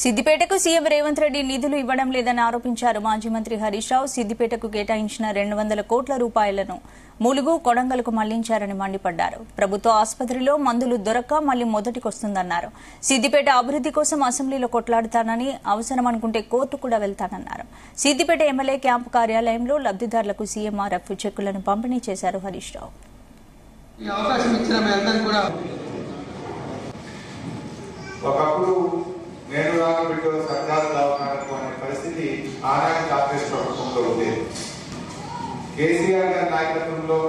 సిద్దిపేటకు CM Revanth Reddy నిధులు ఇవ్వడం లేదని ఆరోపించారు మాజీ మంత్రి హరీష్ రావు. సిద్దిపేటకు కేటాయించిన 200 కోట్ల రూపాయలను ములుగు, కొడంగల్కు మళ్లించారని మండిపడ్డారు. ప్రభుత్వ ఆసుపత్రిలో మందులు దొరక్క మళ్లీ మొదటికొస్తుందన్నారు. సిద్దిపేట అభివృద్ది కోసం అసెంబ్లీలో కొట్లాడతానని, అవసరమనుకుంటే కోర్టు కూడా వెళ్తానన్నారు. సిద్దిపేట ఎమ్మెల్యే క్యాంపు కార్యాలయంలో లబ్దిదారులకు సీఎంఆర్ఎఫ్ చెక్కులను పంపిణీ చేశారు హరీష్ రావు. నేను రాబట్టు సర్కారు దవాఖానకు అనే పరిస్థితి ఆనాటి కాంగ్రెస్ ప్రభుత్వంలో ఉండేది. కేసీఆర్ గారి నాయకత్వంలో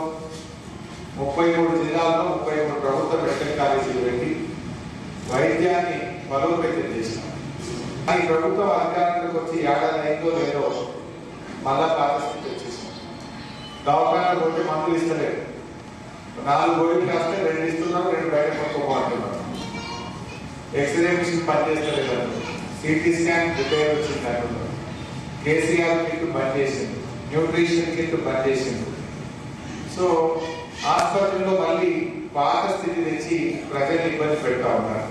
33 జిల్లాల్లో 33 ప్రభుత్వ మెడికల్ కాలేజీలు పెట్టి వైద్యాన్ని బలోపేతం చేసినాం. ఈ ప్రభుత్వం అధికారంలోకి వచ్చి ఏడాది అయిందో లేదో మళ్ళా పాత స్థితి వచ్చేసాం. దవాఖానాలు కొట్టి మందులు ఇస్తలేదు. 4 గోళీలు కాస్తే 2 ఇస్తున్నారు, 2 బయట కొనుక్కోమంటున్నారు. ఎక్స్రే మిషన్ పనిచేస్తలేదు, సిటీ స్కాన్ రిపేర్ వచ్చింది అంటున్నారు. కేసీఆర్ కిట్ బంద్ చేసింది, న్యూట్రిషన్ కిట్ బంద్ చేసింది. సో హాస్పిటల్లో మళ్ళీ పాత స్థితి తెచ్చి ప్రజలు ఇబ్బంది పెడతా ఉన్నారు.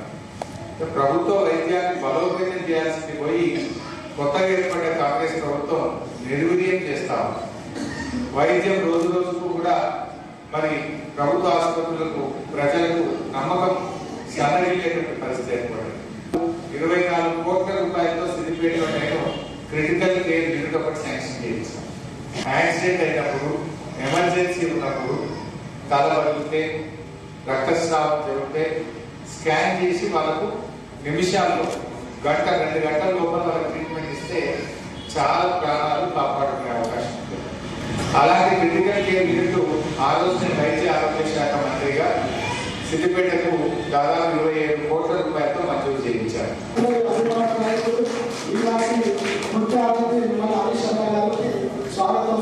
ప్రభుత్వ వైద్యాన్ని బలోపేతం చేయాల్సింది పోయి కొత్తగా ఏర్పడ్డ కాంగ్రెస్ ప్రభుత్వం నిర్వీర్యం చేస్తా ఉంది. వైద్యం రోజు రోజుకు కూడా మరి ప్రభుత్వ ఆసుపత్రులకు ప్రజలకు నమ్మకం సన్నగిలేటువంటి పరిస్థితి ఏర్పడింది. 24 కోట్ల రూపాయలతో సిద్దిపేటలో నేను క్రిటికల్ కేర్ యూనిట్ ఒకటి శాంక్షన్ చేయించాను. యాక్సిడెంట్ అయినప్పుడు, ఎమర్జెన్సీ ఉన్నప్పుడు, తల పగిలితే, రక్తస్రావం జరిగితే స్కాన్ చేసి వాళ్ళకు నిమిషాల్లో 1-2 గంటల లోపల వాళ్ళకి ట్రీట్మెంట్ ఇస్తే చాలా ప్రాణాలు కాపాడుకునే అవకాశం ఉంది. అలాగే క్రిటికల్ కేర్ యూనిట్ ఆ రోజు వైద్య ఆరోగ్య శాఖ మంత్రిగా సిద్దిపేటకు దాదాపు 27 కోట్ల రూపాయలతో మంజూరు చేయించారు. స్వాగతం